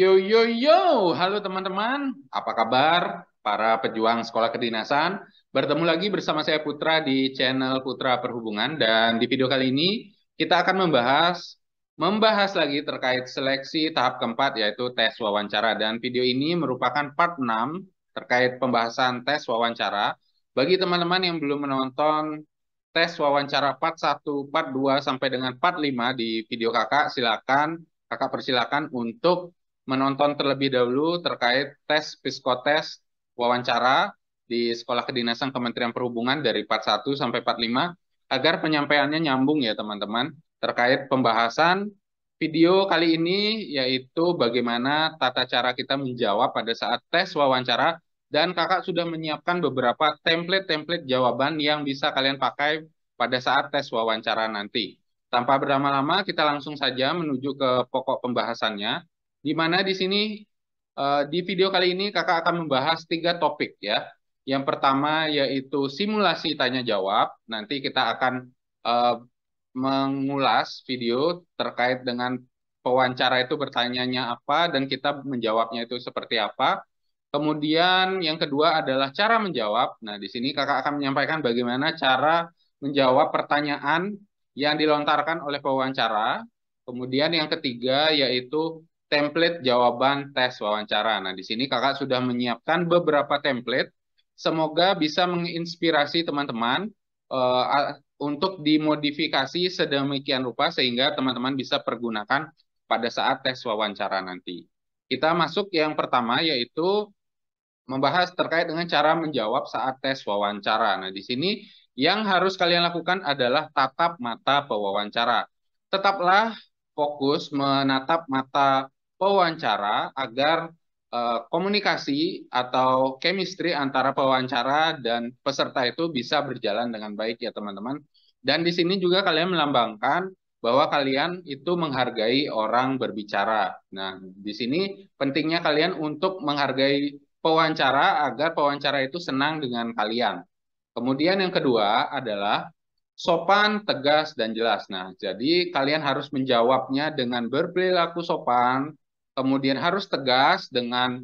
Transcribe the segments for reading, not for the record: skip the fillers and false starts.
Yo yo yo, halo teman-teman, apa kabar para pejuang sekolah kedinasan? Bertemu lagi bersama saya Putra di channel Putra Perhubungan dan di video kali ini kita akan membahas lagi terkait seleksi tahap keempat yaitu tes wawancara dan video ini merupakan part 6 terkait pembahasan tes wawancara. Bagi teman-teman yang belum menonton tes wawancara part 1, part 2 sampai dengan part 5 di video kakak persilakan untuk menonton terlebih dahulu terkait tes psikotes wawancara di Sekolah Kedinasan Kementerian Perhubungan dari part 1 sampai part 5 agar penyampaiannya nyambung ya teman-teman terkait pembahasan video kali ini yaitu bagaimana tata cara kita menjawab pada saat tes wawancara dan kakak sudah menyiapkan beberapa template-template jawaban yang bisa kalian pakai pada saat tes wawancara nanti. Tanpa berlama-lama, kita langsung saja menuju ke pokok pembahasannya di mana di sini di video kali ini kakak akan membahas 3 topik ya. Yang pertama yaitu simulasi tanya jawab. Nanti kita akan eh, mengulas video terkait dengan pewawancara itu bertanyanya apa dan kita menjawabnya itu seperti apa. Kemudian yang kedua adalah cara menjawab. Nah, di sini kakak akan menyampaikan bagaimana cara menjawab pertanyaan yang dilontarkan oleh pewawancara. Kemudian yang ketiga yaitu template jawaban tes wawancara. Nah, di sini kakak sudah menyiapkan beberapa template. Semoga bisa menginspirasi teman-teman untuk dimodifikasi sedemikian rupa sehingga teman-teman bisa pergunakan pada saat tes wawancara nanti. Kita masuk yang pertama yaitu membahas terkait dengan cara menjawab saat tes wawancara. Nah, di sini yang harus kalian lakukan adalah tatap mata pewawancara. Tetaplah fokus menatap mata pewawancara agar komunikasi atau chemistry antara pewawancara dan peserta itu bisa berjalan dengan baik ya teman-teman. Dan di sini juga kalian melambangkan bahwa kalian itu menghargai orang berbicara. Nah, di sini pentingnya kalian untuk menghargai pewawancara agar pewawancara itu senang dengan kalian. Kemudian yang kedua adalah sopan, tegas, dan jelas. Nah, jadi kalian harus menjawabnya dengan berperilaku sopan, kemudian harus tegas dengan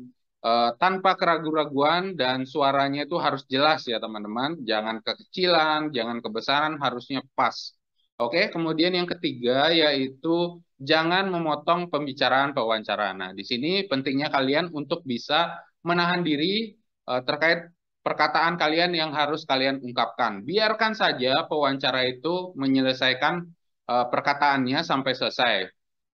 tanpa keraguan-raguan dan suaranya itu harus jelas ya teman-teman. Jangan kekecilan, jangan kebesaran, harusnya pas. Oke, kemudian yang ketiga yaitu jangan memotong pembicaraan pewawancara. Nah, di sini pentingnya kalian untuk bisa menahan diri terkait perkataan kalian yang harus kalian ungkapkan. Biarkan saja pewawancara itu menyelesaikan perkataannya sampai selesai.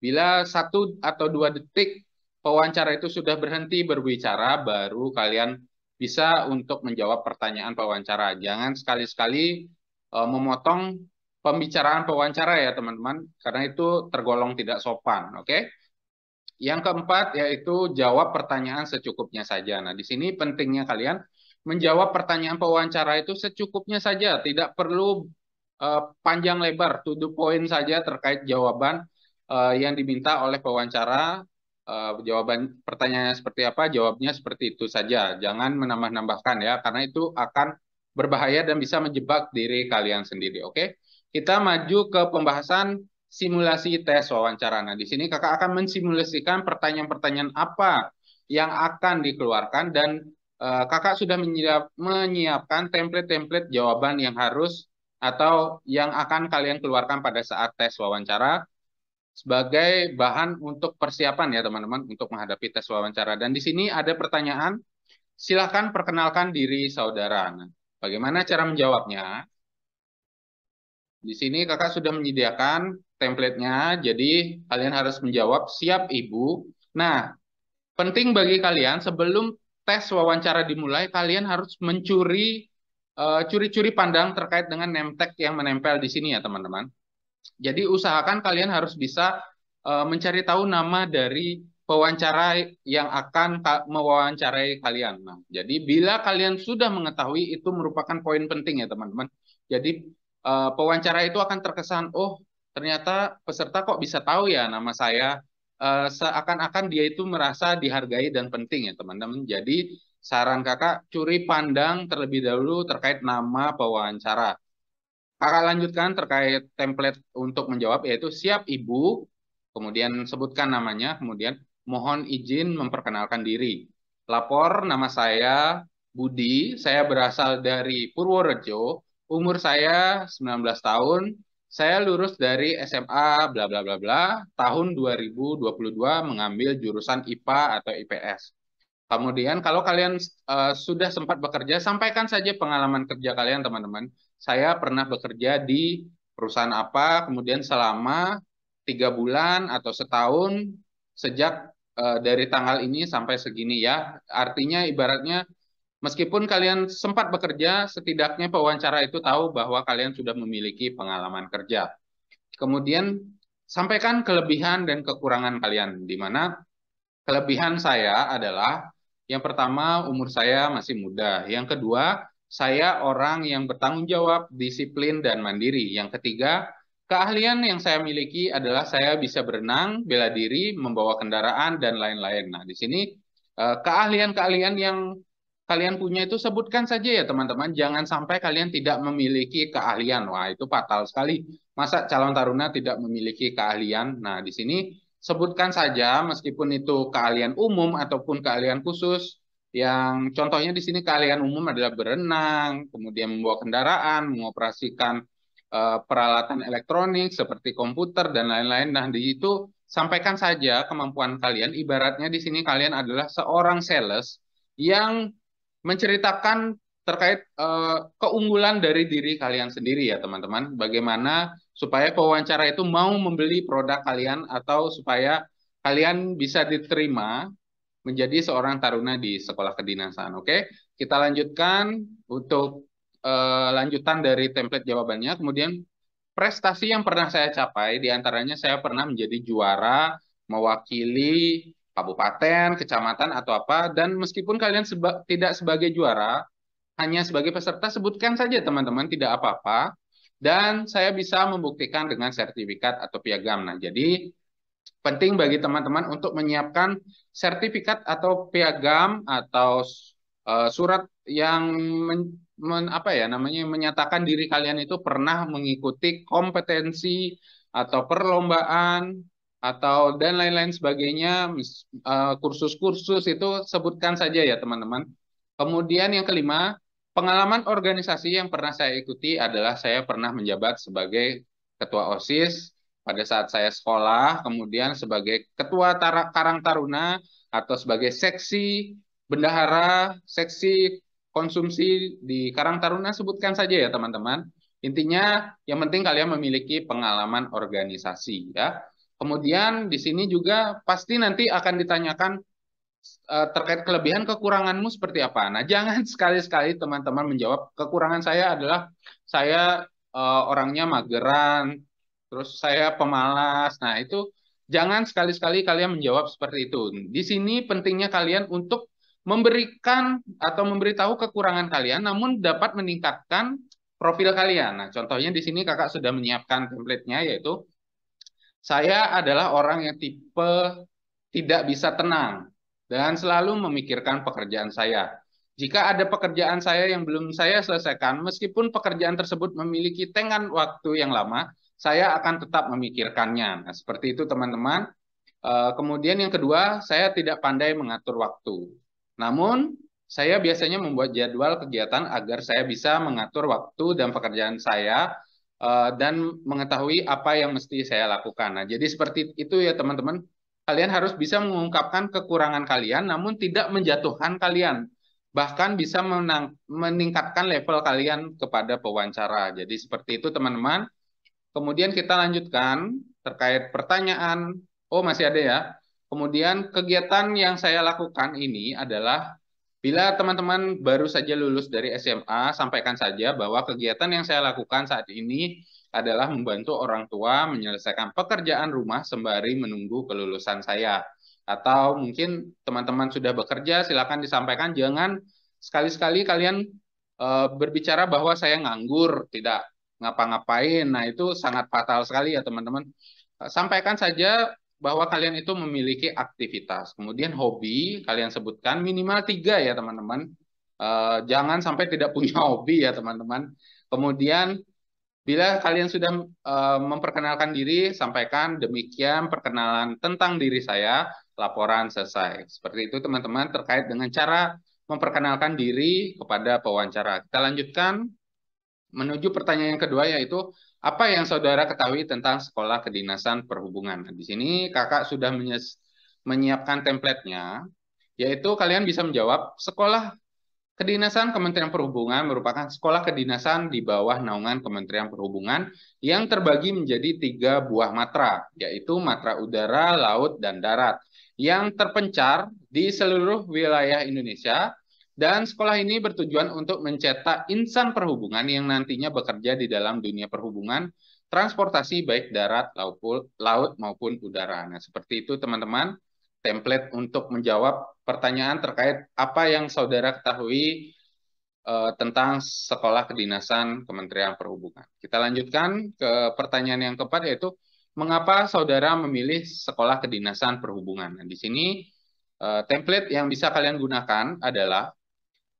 Bila 1 atau 2 detik pewawancara itu sudah berhenti berbicara, baru kalian bisa untuk menjawab pertanyaan pewawancara. Jangan sekali-sekali memotong pembicaraan pewawancara ya teman-teman, karena itu tergolong tidak sopan. Oke? Yang keempat yaitu jawab pertanyaan secukupnya saja. Nah, di sini pentingnya kalian menjawab pertanyaan pewawancara itu secukupnya saja, tidak perlu panjang lebar, to the point saja terkait jawaban yang diminta oleh pewawancara. Jawaban pertanyaannya seperti apa, jawabnya seperti itu saja. Jangan menambah-nambahkan ya, karena itu akan berbahaya dan bisa menjebak diri kalian sendiri. Oke, kita maju ke pembahasan simulasi tes wawancara. Nah, di sini kakak akan mensimulasikan pertanyaan-pertanyaan apa yang akan dikeluarkan dan kakak sudah menyiapkan template-template jawaban yang harus atau yang akan kalian keluarkan pada saat tes wawancara sebagai bahan untuk persiapan ya teman-teman untuk menghadapi tes wawancara. Dan di sini ada pertanyaan, silakan perkenalkan diri saudara. Nah, bagaimana cara menjawabnya? Di sini kakak sudah menyediakan template-nya, jadi kalian harus menjawab siap ibu. Nah, penting bagi kalian sebelum tes wawancara dimulai, kalian harus mencuri curi-curi pandang terkait dengan name tag yang menempel di sini ya teman-teman. Jadi usahakan kalian harus bisa mencari tahu nama dari pewawancara yang akan mewawancarai kalian. Nah, jadi bila kalian sudah mengetahui itu merupakan poin penting ya teman-teman. Jadi pewawancara itu akan terkesan, oh ternyata peserta kok bisa tahu ya nama saya. Seakan-akan dia itu merasa dihargai dan penting ya teman-teman. Jadi saran kakak curi pandang terlebih dahulu terkait nama pewawancara. Kakak lanjutkan terkait template untuk menjawab yaitu siap ibu, kemudian sebutkan namanya, kemudian mohon izin memperkenalkan diri. Lapor, nama saya Budi, saya berasal dari Purworejo, umur saya 19 tahun, saya lulus dari SMA bla bla bla bla tahun 2022 mengambil jurusan IPA atau IPS. Kemudian kalau kalian sudah sempat bekerja, sampaikan saja pengalaman kerja kalian, teman-teman. Saya pernah bekerja di perusahaan apa, kemudian selama 3 bulan atau setahun sejak dari tanggal ini sampai segini ya. Artinya ibaratnya meskipun kalian sempat bekerja, setidaknya pewawancara itu tahu bahwa kalian sudah memiliki pengalaman kerja. Kemudian sampaikan kelebihan dan kekurangan kalian, di mana kelebihan saya adalah yang pertama, umur saya masih muda. Yang kedua, saya orang yang bertanggung jawab, disiplin, dan mandiri. Yang ketiga, keahlian yang saya miliki adalah saya bisa berenang, bela diri, membawa kendaraan, dan lain-lain. Nah, di sini keahlian-keahlian yang kalian punya itu sebutkan saja ya teman-teman. Jangan sampai kalian tidak memiliki keahlian. Wah, itu fatal sekali. Masa calon taruna tidak memiliki keahlian? Nah, di sini sebutkan saja meskipun itu keahlian umum ataupun keahlian khusus. Yang contohnya di sini keahlian umum adalah berenang, kemudian membawa kendaraan, mengoperasikan peralatan elektronik seperti komputer dan lain-lain. Nah, di itu sampaikan saja kemampuan kalian. Ibaratnya di sini kalian adalah seorang sales yang menceritakan terkait keunggulan dari diri kalian sendiri ya teman-teman. Bagaimana supaya pewawancara itu mau membeli produk kalian atau supaya kalian bisa diterima menjadi seorang taruna di sekolah kedinasan. Oke, kita lanjutkan untuk lanjutan dari template jawabannya. Kemudian prestasi yang pernah saya capai, diantaranya saya pernah menjadi juara mewakili kabupaten, kecamatan, atau apa. Dan meskipun kalian tidak sebagai juara, hanya sebagai peserta, sebutkan saja teman-teman, tidak apa-apa. Dan saya bisa membuktikan dengan sertifikat atau piagam. Nah, jadi penting bagi teman-teman untuk menyiapkan sertifikat atau piagam atau surat yang apa ya namanya menyatakan diri kalian itu pernah mengikuti kompetensi atau perlombaan atau dan lain-lain sebagainya, kursus-kursus itu sebutkan saja ya teman-teman. Kemudian yang kelima, pengalaman organisasi yang pernah saya ikuti adalah saya pernah menjabat sebagai ketua OSIS pada saat saya sekolah, kemudian sebagai ketua Karang Taruna atau sebagai seksi bendahara, seksi konsumsi di Karang Taruna, sebutkan saja ya teman-teman. Intinya yang penting kalian memiliki pengalaman organisasi ya. Kemudian di sini juga pasti nanti akan ditanyakan terkait kelebihan kekuranganmu seperti apa. Nah, jangan sekali-sekali teman-teman menjawab kekurangan saya adalah saya orangnya mageran, terus saya pemalas. Nah, itu jangan sekali-sekali kalian menjawab seperti itu. Di sini pentingnya kalian untuk memberikan atau memberitahu kekurangan kalian, namun dapat meningkatkan profil kalian. Nah, contohnya di sini kakak sudah menyiapkan template-nya, yaitu saya adalah orang yang tipe tidak bisa tenang dan selalu memikirkan pekerjaan saya. Jika ada pekerjaan saya yang belum saya selesaikan, meskipun pekerjaan tersebut memiliki tenggang waktu yang lama, saya akan tetap memikirkannya. Nah, seperti itu teman-teman. Kemudian yang kedua, saya tidak pandai mengatur waktu. Namun, saya biasanya membuat jadwal kegiatan agar saya bisa mengatur waktu dan pekerjaan saya dan mengetahui apa yang mesti saya lakukan. Nah, jadi seperti itu ya teman-teman. Kalian harus bisa mengungkapkan kekurangan kalian, namun tidak menjatuhkan kalian. Bahkan bisa meningkatkan level kalian kepada pewawancara. Jadi seperti itu teman-teman. Kemudian kita lanjutkan terkait pertanyaan. Oh, masih ada ya. Kemudian kegiatan yang saya lakukan ini adalah bila teman-teman baru saja lulus dari SMA, sampaikan saja bahwa kegiatan yang saya lakukan saat ini adalah membantu orang tua menyelesaikan pekerjaan rumah sembari menunggu kelulusan saya. Atau mungkin teman-teman sudah bekerja, silakan disampaikan. Jangan sekali-sekali kalian berbicara bahwa saya nganggur, tidak ngapa-ngapain. Nah, itu sangat fatal sekali ya teman-teman. Sampaikan saja bahwa kalian itu memiliki aktivitas. Kemudian hobi, kalian sebutkan minimal 3 ya teman-teman. Jangan sampai tidak punya hobi ya teman-teman. Kemudian bila kalian sudah memperkenalkan diri, sampaikan demikian perkenalan tentang diri saya. laporan selesai. Seperti itu teman-teman terkait dengan cara memperkenalkan diri kepada pewawancara. Kita lanjutkan menuju pertanyaan yang kedua, yaitu apa yang saudara ketahui tentang sekolah kedinasan perhubungan. Nah, di sini kakak sudah menyiapkan template-nya, yaitu kalian bisa menjawab sekolah kedinasan Kementerian Perhubungan merupakan sekolah kedinasan di bawah naungan Kementerian Perhubungan yang terbagi menjadi 3 buah matra, yaitu matra udara, laut, dan darat, yang terpencar di seluruh wilayah Indonesia. Dan sekolah ini bertujuan untuk mencetak insan perhubungan yang nantinya bekerja di dalam dunia perhubungan, transportasi baik darat, laut maupun udara. Nah, seperti itu teman-teman, template untuk menjawab pertanyaan terkait apa yang saudara ketahui tentang sekolah kedinasan Kementerian Perhubungan. Kita lanjutkan ke pertanyaan yang keempat, yaitu mengapa saudara memilih sekolah kedinasan perhubungan. Nah, di sini template yang bisa kalian gunakan adalah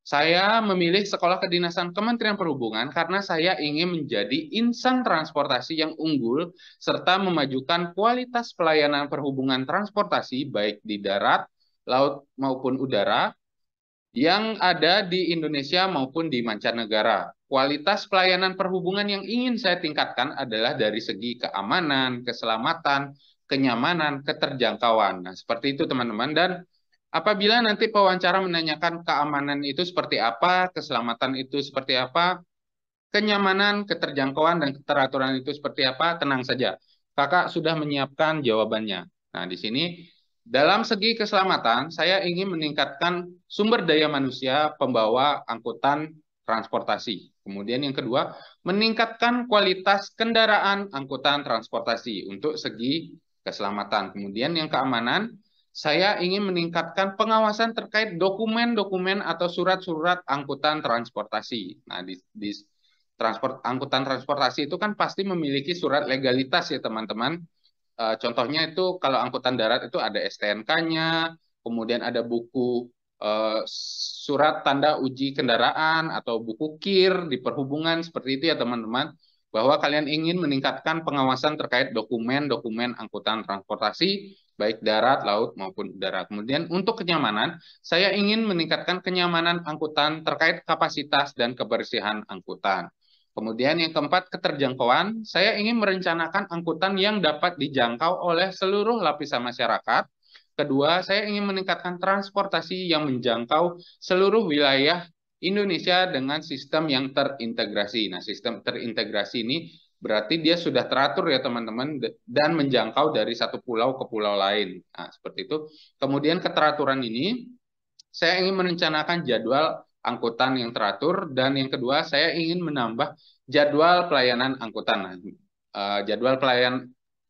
saya memilih sekolah kedinasan Kementerian Perhubungan karena saya ingin menjadi insan transportasi yang unggul serta memajukan kualitas pelayanan perhubungan transportasi baik di darat, laut maupun udara yang ada di Indonesia maupun di mancanegara. Kualitas pelayanan perhubungan yang ingin saya tingkatkan adalah dari segi keamanan, keselamatan, kenyamanan, keterjangkauan. Nah, seperti itu teman-teman. Dan apabila nanti pewawancara menanyakan keamanan itu seperti apa, keselamatan itu seperti apa, kenyamanan, keterjangkauan, dan keteraturan itu seperti apa, tenang saja. Kakak sudah menyiapkan jawabannya. Nah, di sini dalam segi keselamatan, saya ingin meningkatkan sumber daya manusia pembawa angkutan transportasi. Kemudian yang kedua, meningkatkan kualitas kendaraan angkutan transportasi untuk segi keselamatan. Kemudian yang keamanan, saya ingin meningkatkan pengawasan terkait dokumen-dokumen atau surat-surat angkutan transportasi. Nah, di angkutan transportasi itu kan pasti memiliki surat legalitas ya teman-teman. Contohnya itu kalau angkutan darat itu ada STNK-nya, kemudian ada buku surat tanda uji kendaraan atau buku KIR di perhubungan, seperti itu ya teman-teman, bahwa kalian ingin meningkatkan pengawasan terkait dokumen-dokumen angkutan transportasi baik darat, laut maupun udara. Kemudian untuk kenyamanan, saya ingin meningkatkan kenyamanan angkutan terkait kapasitas dan kebersihan angkutan. Kemudian yang keempat, keterjangkauan. Saya ingin merencanakan angkutan yang dapat dijangkau oleh seluruh lapisan masyarakat. Kedua, saya ingin meningkatkan transportasi yang menjangkau seluruh wilayah Indonesia dengan sistem yang terintegrasi. Nah, sistem terintegrasi ini berarti dia sudah teratur ya teman-teman dan menjangkau dari satu pulau ke pulau lain. Nah, seperti itu. Kemudian keteraturan ini, saya ingin merencanakan jadwal angkutan yang teratur, dan yang kedua saya ingin menambah jadwal pelayanan angkutan. Nah, jadwal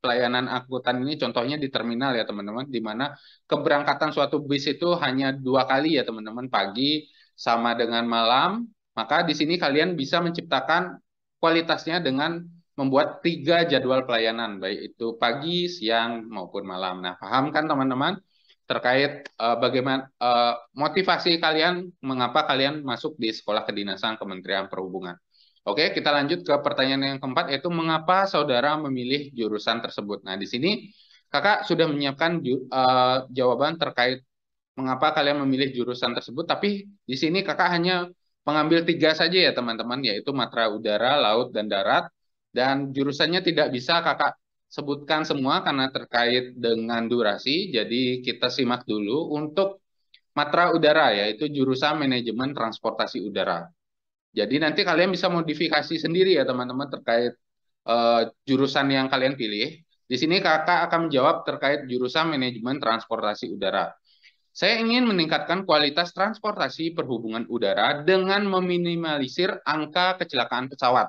pelayanan angkutan ini contohnya di terminal ya teman-teman, di mana keberangkatan suatu bis itu hanya 2 kali ya teman-teman, pagi sama dengan malam. Maka di sini kalian bisa menciptakan kualitasnya dengan membuat 3 jadwal pelayanan, baik itu pagi, siang maupun malam. Nah, paham kan teman-teman terkait bagaimana motivasi kalian, mengapa kalian masuk di sekolah kedinasan Kementerian Perhubungan. Oke, kita lanjut ke pertanyaan yang keempat, yaitu mengapa saudara memilih jurusan tersebut. Nah, di sini kakak sudah menyiapkan jawaban terkait mengapa kalian memilih jurusan tersebut, tapi di sini kakak hanya mengambil 3 saja ya teman-teman, yaitu matra udara, laut, dan darat, dan jurusannya tidak bisa kakak sebutkan semua karena terkait dengan durasi. Jadi kita simak dulu untuk matra udara, yaitu jurusan manajemen transportasi udara. Jadi nanti kalian bisa modifikasi sendiri ya teman-teman terkait jurusan yang kalian pilih. Di sini kakak akan menjawab terkait jurusan manajemen transportasi udara. Saya ingin meningkatkan kualitas transportasi perhubungan udara dengan meminimalisir angka kecelakaan pesawat,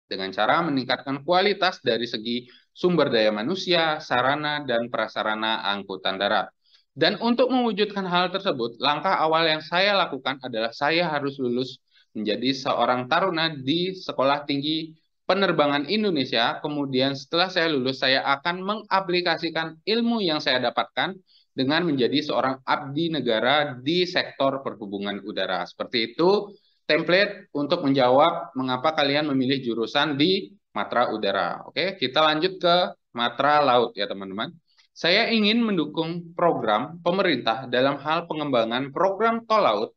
dengan cara meningkatkan kualitas dari segi sumber daya manusia, sarana, dan prasarana angkutan darat. Dan untuk mewujudkan hal tersebut, langkah awal yang saya lakukan adalah saya harus lulus menjadi seorang taruna di Sekolah Tinggi Penerbangan Indonesia. Kemudian setelah saya lulus, saya akan mengaplikasikan ilmu yang saya dapatkan dengan menjadi seorang abdi negara di sektor perhubungan udara. Seperti itu template untuk menjawab mengapa kalian memilih jurusan di matra udara. Oke, kita lanjut ke matra laut ya teman-teman. Saya ingin mendukung program pemerintah dalam hal pengembangan program tol laut.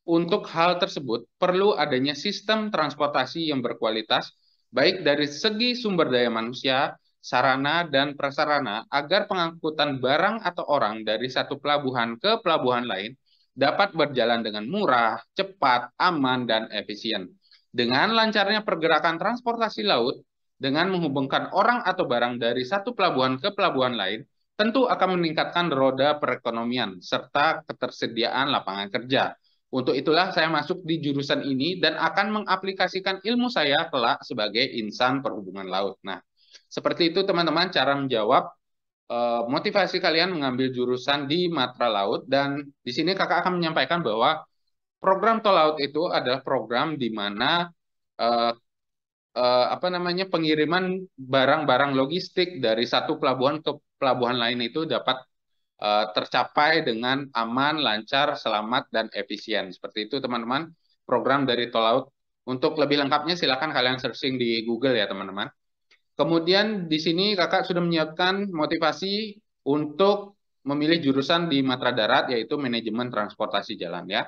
Untuk hal tersebut, perlu adanya sistem transportasi yang berkualitas, baik dari segi sumber daya manusia, sarana, dan prasarana, agar pengangkutan barang atau orang dari satu pelabuhan ke pelabuhan lain dapat berjalan dengan murah, cepat, aman, dan efisien. Dengan lancarnya pergerakan transportasi laut, dengan menghubungkan orang atau barang dari satu pelabuhan ke pelabuhan lain, tentu akan meningkatkan roda perekonomian serta ketersediaan lapangan kerja. Untuk itulah saya masuk di jurusan ini dan akan mengaplikasikan ilmu saya kelak sebagai insan perhubungan laut. Nah, seperti itu teman-teman cara menjawab motivasi kalian mengambil jurusan di matra laut, dan di sini kakak akan menyampaikan bahwa program tol laut itu adalah program di mana eh, apa namanya pengiriman barang-barang logistik dari satu pelabuhan ke pelabuhan lain itu dapat tercapai dengan aman, lancar, selamat, dan efisien. Seperti itu teman-teman program dari tol laut. Untuk lebih lengkapnya silakan kalian searching di Google ya teman-teman. Kemudian di sini kakak sudah menyiapkan motivasi untuk memilih jurusan di matra darat yaitu manajemen transportasi jalan ya.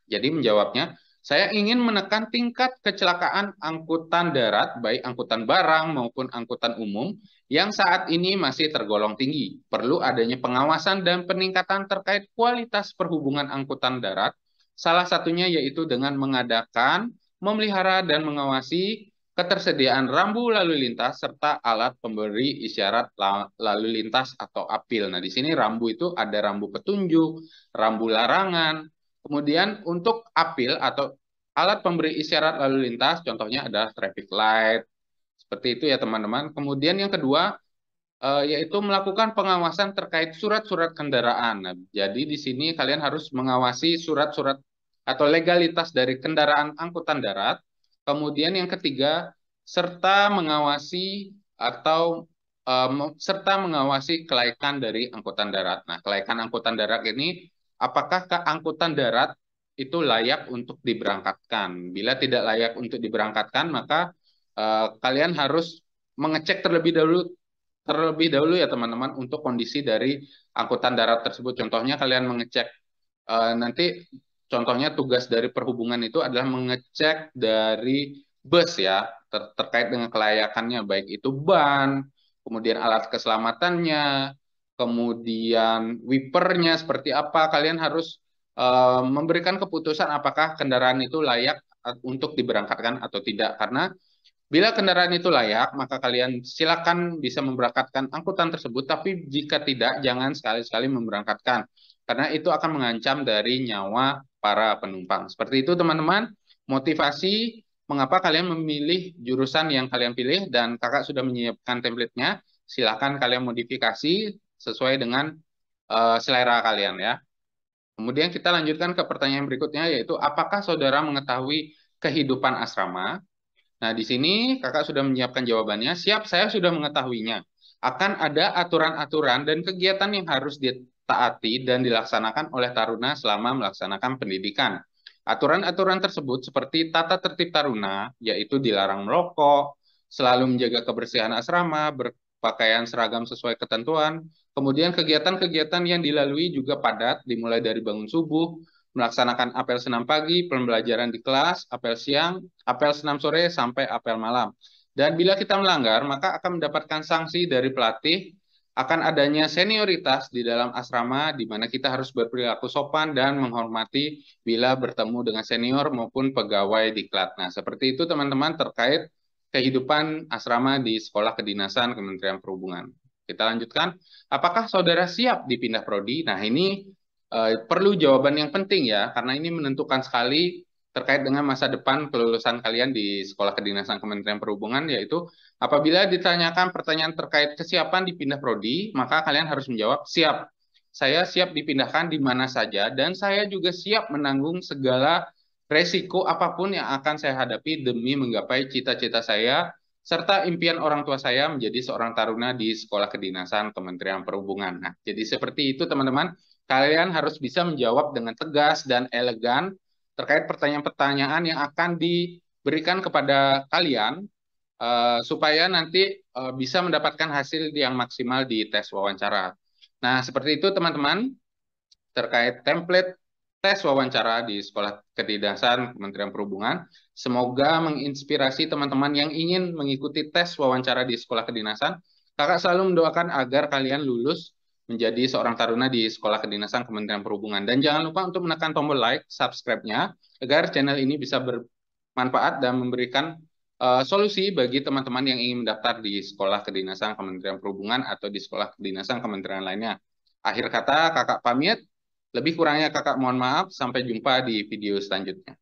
Jadi menjawabnya, saya ingin menekan tingkat kecelakaan angkutan darat, baik angkutan barang maupun angkutan umum, yang saat ini masih tergolong tinggi. Perlu adanya pengawasan dan peningkatan terkait kualitas perhubungan angkutan darat, salah satunya yaitu dengan mengadakan, memelihara, dan mengawasi ketersediaan rambu lalu lintas serta alat pemberi isyarat lalu lintas atau APIL. Nah, di sini rambu itu ada rambu petunjuk, rambu larangan. Kemudian untuk apil atau alat pemberi isyarat lalu lintas, contohnya adalah traffic light. Seperti itu ya teman-teman. Kemudian yang kedua, yaitu melakukan pengawasan terkait surat-surat kendaraan. Nah, jadi di sini kalian harus mengawasi surat-surat atau legalitas dari kendaraan angkutan darat. Kemudian yang ketiga, serta mengawasi atau serta mengawasi kelaikan dari angkutan darat. Nah, kelaikan angkutan darat ini apakah ke angkutan darat itu layak untuk diberangkatkan? Bila tidak layak untuk diberangkatkan, maka kalian harus mengecek terlebih dahulu ya teman-teman untuk kondisi dari angkutan darat tersebut. Contohnya kalian mengecek nanti contohnya tugas dari perhubungan itu adalah mengecek dari bus ya terkait dengan kelayakannya baik itu ban, kemudian alat keselamatannya, kemudian wipernya seperti apa. Kalian harus memberikan keputusan apakah kendaraan itu layak untuk diberangkatkan atau tidak, karena bila kendaraan itu layak, maka kalian silakan bisa memberangkatkan angkutan tersebut, tapi jika tidak, jangan sekali-sekali memberangkatkan, karena itu akan mengancam dari nyawa para penumpang. Seperti itu teman-teman, motivasi mengapa kalian memilih jurusan yang kalian pilih, dan kakak sudah menyiapkan template-nya, silakan kalian modifikasi sesuai dengan selera kalian ya. Kemudian kita lanjutkan ke pertanyaan berikutnya, yaitu apakah saudara mengetahui kehidupan asrama? Nah, di sini kakak sudah menyiapkan jawabannya. Siap, saya sudah mengetahuinya. Akan ada aturan-aturan dan kegiatan yang harus ditaati dan dilaksanakan oleh taruna selama melaksanakan pendidikan. Aturan-aturan tersebut seperti tata tertib taruna, yaitu dilarang merokok, selalu menjaga kebersihan asrama, berpakaian seragam sesuai ketentuan. Kemudian kegiatan-kegiatan yang dilalui juga padat, dimulai dari bangun subuh, melaksanakan apel senam pagi, pembelajaran di kelas, apel siang, apel senam sore, sampai apel malam. Dan bila kita melanggar, maka akan mendapatkan sanksi dari pelatih, akan adanya senioritas di dalam asrama, di mana kita harus berperilaku sopan dan menghormati bila bertemu dengan senior maupun pegawai diklat. Nah, seperti itu teman-teman terkait kehidupan asrama di Sekolah Kedinasan Kementerian Perhubungan. Kita lanjutkan. Apakah saudara siap dipindah prodi? Nah, ini perlu jawaban yang penting ya, karena ini menentukan sekali terkait dengan masa depan kelulusan kalian di Sekolah Kedinasan Kementerian Perhubungan, yaitu apabila ditanyakan pertanyaan terkait kesiapan dipindah prodi, maka kalian harus menjawab siap. Saya siap dipindahkan di mana saja, dan saya juga siap menanggung segala resiko apapun yang akan saya hadapi demi menggapai cita-cita saya, serta impian orang tua saya menjadi seorang taruna di Sekolah Kedinasan Kementerian Perhubungan. Nah, jadi seperti itu teman-teman. Kalian harus bisa menjawab dengan tegas dan elegan terkait pertanyaan-pertanyaan yang akan diberikan kepada kalian supaya nanti bisa mendapatkan hasil yang maksimal di tes wawancara. Nah, seperti itu teman-teman terkait template tes wawancara di Sekolah Kedinasan Kementerian Perhubungan. Semoga menginspirasi teman-teman yang ingin mengikuti tes wawancara di Sekolah Kedinasan. Kakak selalu mendoakan agar kalian lulus menjadi seorang taruna di Sekolah Kedinasan Kementerian Perhubungan. Dan jangan lupa untuk menekan tombol like, subscribe-nya, agar channel ini bisa bermanfaat dan memberikan solusi bagi teman-teman yang ingin mendaftar di Sekolah Kedinasan Kementerian Perhubungan atau di Sekolah Kedinasan Kementerian lainnya. Akhir kata, kakak pamit. Lebih kurangnya kakak mohon maaf. Sampai jumpa di video selanjutnya.